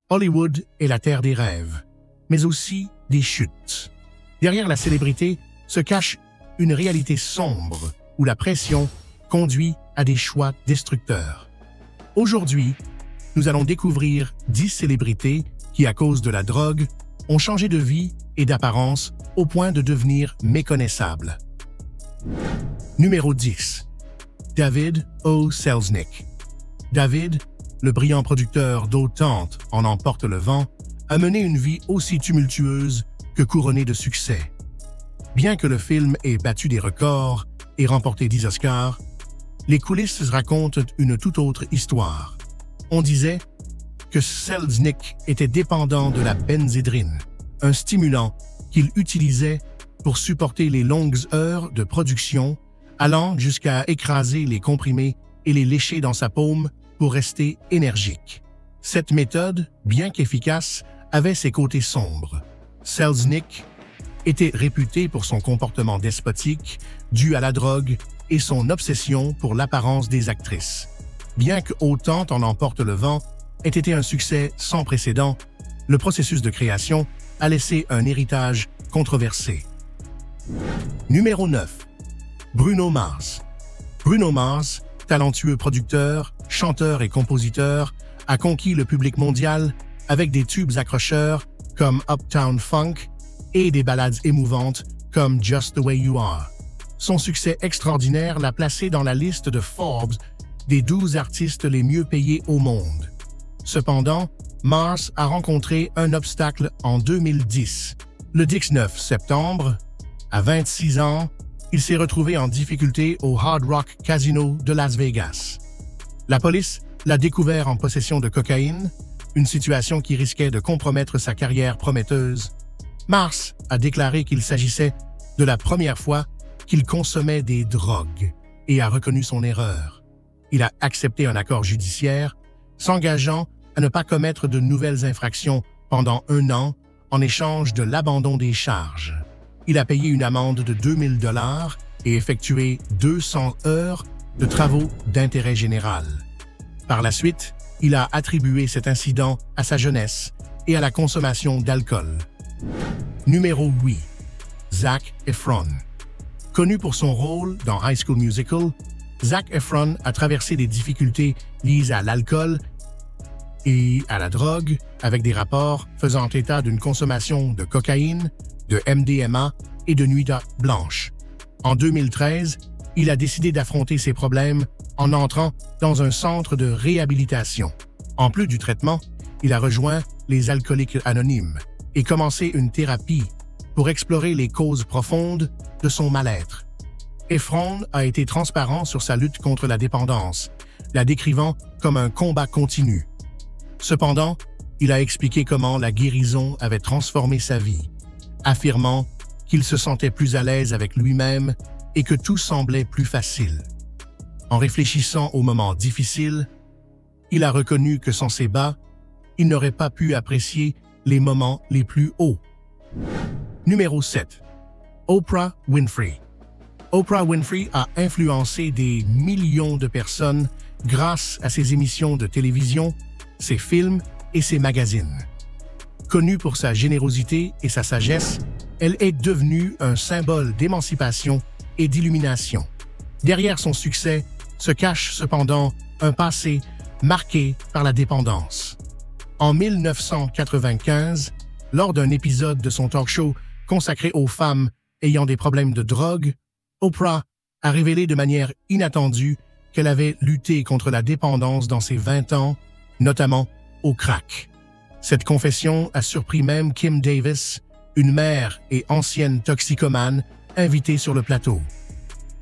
Hollywood est la terre des rêves, mais aussi des chutes. Derrière la célébrité se cache une réalité sombre où la pression conduit à des choix destructeurs. Aujourd'hui, nous allons découvrir 10 célébrités qui, à cause de la drogue, ont changé de vie et d'apparence au point de devenir méconnaissables. Numéro 10. David O. Selznick. David, le brillant producteur d'Eau Tente en emporte le vent, a mené une vie aussi tumultueuse que couronnée de succès. Bien que le film ait battu des records et remporté 10 Oscars, les coulisses racontent une toute autre histoire. On disait que Selznick était dépendant de la benzédrine, un stimulant qu'il utilisait pour supporter les longues heures de production, allant jusqu'à écraser les comprimés et les lécher dans sa paume pour rester énergique. Cette méthode, bien qu'efficace, avait ses côtés sombres. Selznick était réputé pour son comportement despotique, dû à la drogue et son obsession pour l'apparence des actrices. Bien que Eau Tente en emporte le vent ait été un succès sans précédent, le processus de création a laissé un héritage controversé. Numéro 9. Bruno Mars. Bruno Mars, talentueux producteur, chanteur et compositeur, a conquis le public mondial avec des tubes accrocheurs comme Uptown Funk et des ballades émouvantes comme Just the Way You Are. Son succès extraordinaire l'a placé dans la liste de Forbes des 12 artistes les mieux payés au monde. Cependant, Mars a rencontré un obstacle en 2010. Le 19 septembre, à 26 ans, il s'est retrouvé en difficulté au Hard Rock Casino de Las Vegas. La police l'a découvert en possession de cocaïne, une situation qui risquait de compromettre sa carrière prometteuse. Mars a déclaré qu'il s'agissait de la première fois qu'il consommait des drogues et a reconnu son erreur. Il a accepté un accord judiciaire, s'engageant à ne pas commettre de nouvelles infractions pendant 1 an en échange de l'abandon des charges. Il a payé une amende de 2000 $ et effectué 200 heures de travaux d'intérêt général. Par la suite, il a attribué cet incident à sa jeunesse et à la consommation d'alcool. Numéro 8. Zac Efron. Connu pour son rôle dans High School Musical, Zac Efron a traversé des difficultés liées à l'alcool et à la drogue, avec des rapports faisant état d'une consommation de cocaïne, de MDMA et de nuits blanches. En 2013, il a décidé d'affronter ses problèmes en entrant dans un centre de réhabilitation. En plus du traitement, il a rejoint les Alcooliques Anonymes et commencé une thérapie pour explorer les causes profondes de son mal-être. Efron a été transparent sur sa lutte contre la dépendance, la décrivant comme un combat continu. Cependant, il a expliqué comment la guérison avait transformé sa vie, affirmant qu'il se sentait plus à l'aise avec lui-même et que tout semblait plus facile. En réfléchissant aux moments difficiles, il a reconnu que sans ses bas, il n'aurait pas pu apprécier les moments les plus hauts. Numéro 7. Oprah Winfrey. Oprah Winfrey a influencé des millions de personnes grâce à ses émissions de télévision, ses films et ses magazines. Connue pour sa générosité et sa sagesse, elle est devenue un symbole d'émancipation et d'illumination. Derrière son succès se cache cependant un passé marqué par la dépendance. En 1995, lors d'un épisode de son talk show consacré aux femmes ayant des problèmes de drogue, Oprah a révélé de manière inattendue qu'elle avait lutté contre la dépendance dans ses 20 ans, notamment au crack. Cette confession a surpris même Kim Davis, une mère et ancienne toxicomane invitée sur le plateau.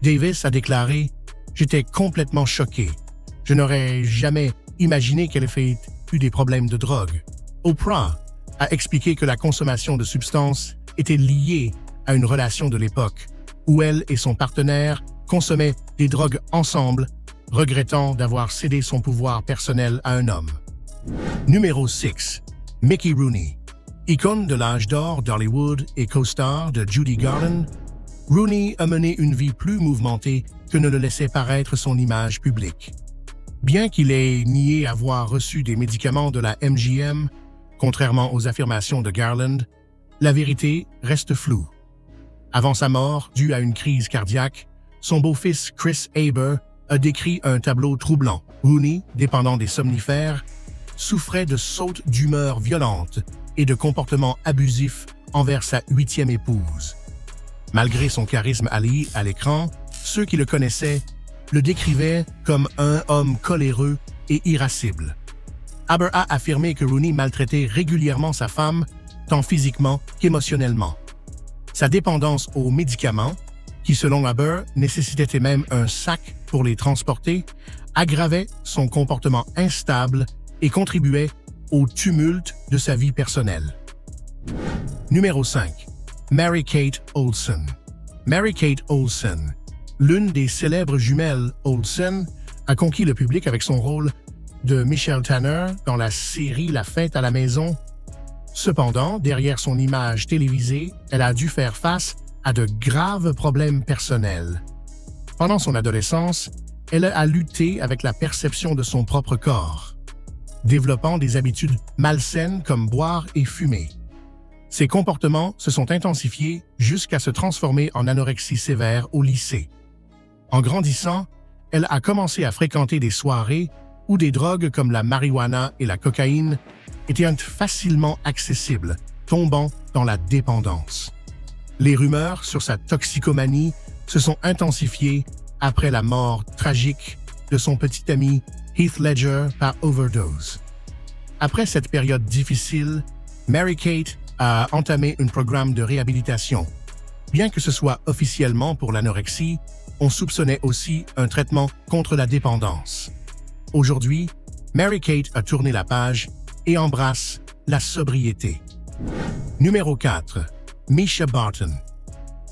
Davis a déclaré « J'étais complètement choqué. Je n'aurais jamais imaginé qu'elle ait eu des problèmes de drogue. » Oprah a expliqué que la consommation de substances était liée à une relation de l'époque, où elle et son partenaire consommaient des drogues ensemble, regrettant d'avoir cédé son pouvoir personnel à un homme. Numéro 6. Mickey Rooney. Icône de l'âge d'or d'Hollywood et co-star de Judy Garland, Rooney a mené une vie plus mouvementée que ne le laissait paraître son image publique. Bien qu'il ait nié avoir reçu des médicaments de la MGM, Contrairement aux affirmations de Garland, la vérité reste floue. Avant sa mort, due à une crise cardiaque, son beau-fils Chris Haber a décrit un tableau troublant. Rooney, dépendant des somnifères, souffrait de sautes d'humeur violentes et de comportements abusifs envers sa 8e épouse. Malgré son charisme allié à l'écran, ceux qui le connaissaient le décrivaient comme un homme coléreux et irascible. Haber a affirmé que Rooney maltraitait régulièrement sa femme, tant physiquement qu'émotionnellement. Sa dépendance aux médicaments, qui selon Haber nécessitait même un sac pour les transporter, aggravait son comportement instable et contribuait au tumulte de sa vie personnelle. Numéro 5. Mary-Kate Olsen. Mary-Kate Olsen, l'une des célèbres jumelles Olsen, a conquis le public avec son rôle de Michelle Tanner dans la série La Fête à la maison. Cependant, derrière son image télévisée, elle a dû faire face à de graves problèmes personnels. Pendant son adolescence, elle a lutté avec la perception de son propre corps, développant des habitudes malsaines comme boire et fumer. Ses comportements se sont intensifiés jusqu'à se transformer en anorexie sévère au lycée. En grandissant, elle a commencé à fréquenter des soirées où des drogues comme la marijuana et la cocaïne étaient facilement accessibles, tombant dans la dépendance. Les rumeurs sur sa toxicomanie se sont intensifiées après la mort tragique de son petit ami Heath Ledger par overdose. Après cette période difficile, Mary-Kate a entamé un programme de réhabilitation. Bien que ce soit officiellement pour l'anorexie, on soupçonnait aussi un traitement contre la dépendance. Aujourd'hui, Mary-Kate a tourné la page et embrasse la sobriété. Numéro 4. Mischa Barton.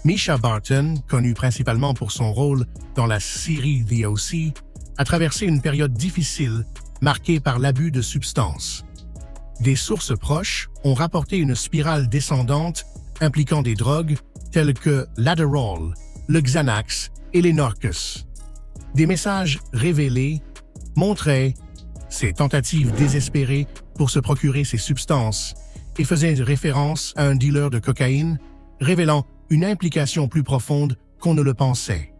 Mischa Barton, connue principalement pour son rôle dans la série The O.C., a traversé une période difficile marquée par l'abus de substances. Des sources proches ont rapporté une spirale descendante impliquant des drogues telles que l'Adderall, le Xanax et les Norcos. Des messages révélés montraient ses tentatives désespérées pour se procurer ces substances et faisaient référence à un dealer de cocaïne, révélant une implication plus profonde qu'on ne le pensait.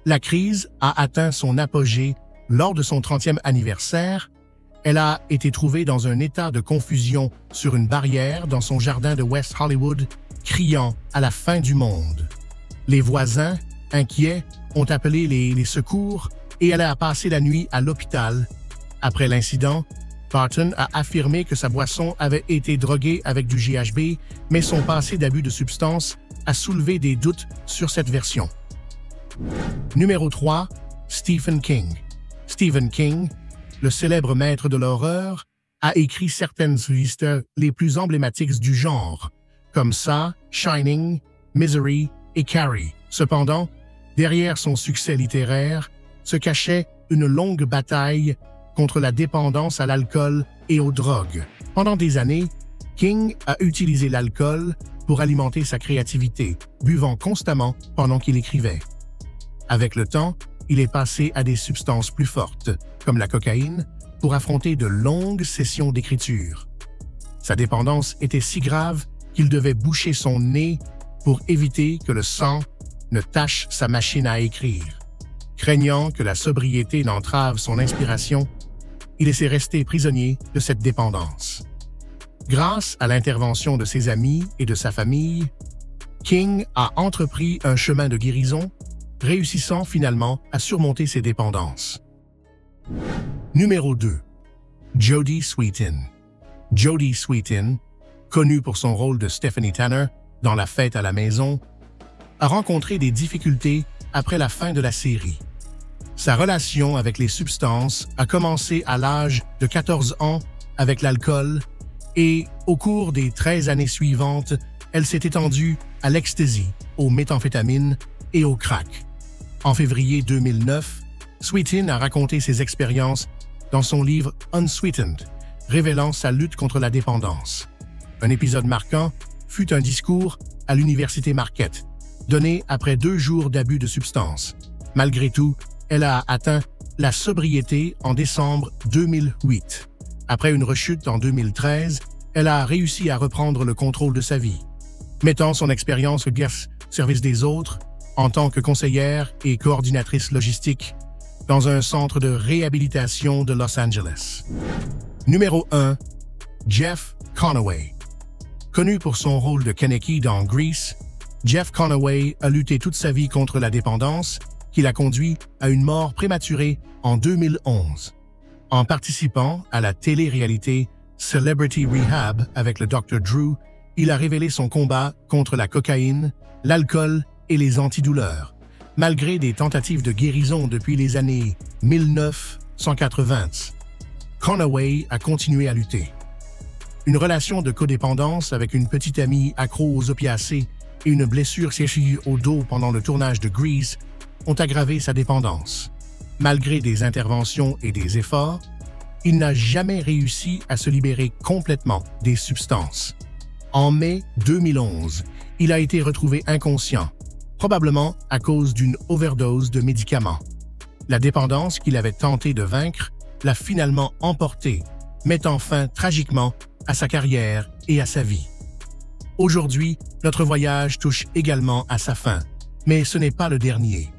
La crise a atteint son apogée lors de son 30e anniversaire. Elle a été trouvée dans un état de confusion sur une barrière dans son jardin de West Hollywood, criant à la fin du monde. Les voisins, inquiets, ont appelé les secours et elle a passé la nuit à l'hôpital. Après l'incident, Barton a affirmé que sa boisson avait été droguée avec du GHB, mais son passé d'abus de substances a soulevé des doutes sur cette version. Numéro 3. Stephen King. Stephen King, le célèbre maître de l'horreur, a écrit certaines histoires les plus emblématiques du genre, comme ça, Shining, Misery et Carrie. Cependant, derrière son succès littéraire, se cachait une longue bataille contre la dépendance à l'alcool et aux drogues. Pendant des années, King a utilisé l'alcool pour alimenter sa créativité, buvant constamment pendant qu'il écrivait. Avec le temps, il est passé à des substances plus fortes, comme la cocaïne, pour affronter de longues sessions d'écriture. Sa dépendance était si grave qu'il devait boucher son nez pour éviter que le sang ne tache sa machine à écrire. Craignant que la sobriété n'entrave son inspiration, il s'est resté prisonnier de cette dépendance. Grâce à l'intervention de ses amis et de sa famille, King a entrepris un chemin de guérison, réussissant finalement à surmonter ses dépendances. Numéro 2. Jodie Sweetin. Jodie Sweetin, connue pour son rôle de Stephanie Tanner dans La Fête à la maison, a rencontré des difficultés après la fin de la série. Sa relation avec les substances a commencé à l'âge de 14 ans avec l'alcool et, au cours des 13 années suivantes, elle s'est étendue à l'ecstasy, aux méthamphétamines et au crack. En février 2009, Sweetin a raconté ses expériences dans son livre Unsweetened, révélant sa lutte contre la dépendance. Un épisode marquant fut un discours à l'université Marquette, donné après 2 jours d'abus de substances. Malgré tout, elle a atteint la sobriété en décembre 2008. Après une rechute en 2013, elle a réussi à reprendre le contrôle de sa vie, mettant son expérience au service des autres en tant que conseillère et coordinatrice logistique dans un centre de réhabilitation de Los Angeles. Numéro 1. Jeff Conaway. Connu pour son rôle de Kaneki dans Grease, Jeff Conaway a lutté toute sa vie contre la dépendance qui l'a conduit à une mort prématurée en 2011. En participant à la télé-réalité Celebrity Rehab avec le Dr. Drew, il a révélé son combat contre la cocaïne, l'alcool et les antidouleurs, malgré des tentatives de guérison depuis les années 1980. Conaway a continué à lutter. Une relation de codépendance avec une petite amie accro aux opiacés et une blessure séchée au dos pendant le tournage de Grease ont aggravé sa dépendance. Malgré des interventions et des efforts, il n'a jamais réussi à se libérer complètement des substances. En mai 2011, il a été retrouvé inconscient, probablement à cause d'une overdose de médicaments. La dépendance qu'il avait tenté de vaincre l'a finalement emporté, mettant fin tragiquement à sa carrière et à sa vie. Aujourd'hui, notre voyage touche également à sa fin, mais ce n'est pas le dernier.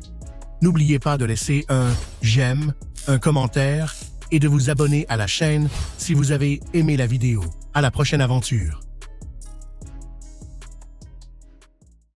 N'oubliez pas de laisser un j'aime, un commentaire et de vous abonner à la chaîne si vous avez aimé la vidéo. À la prochaine aventure!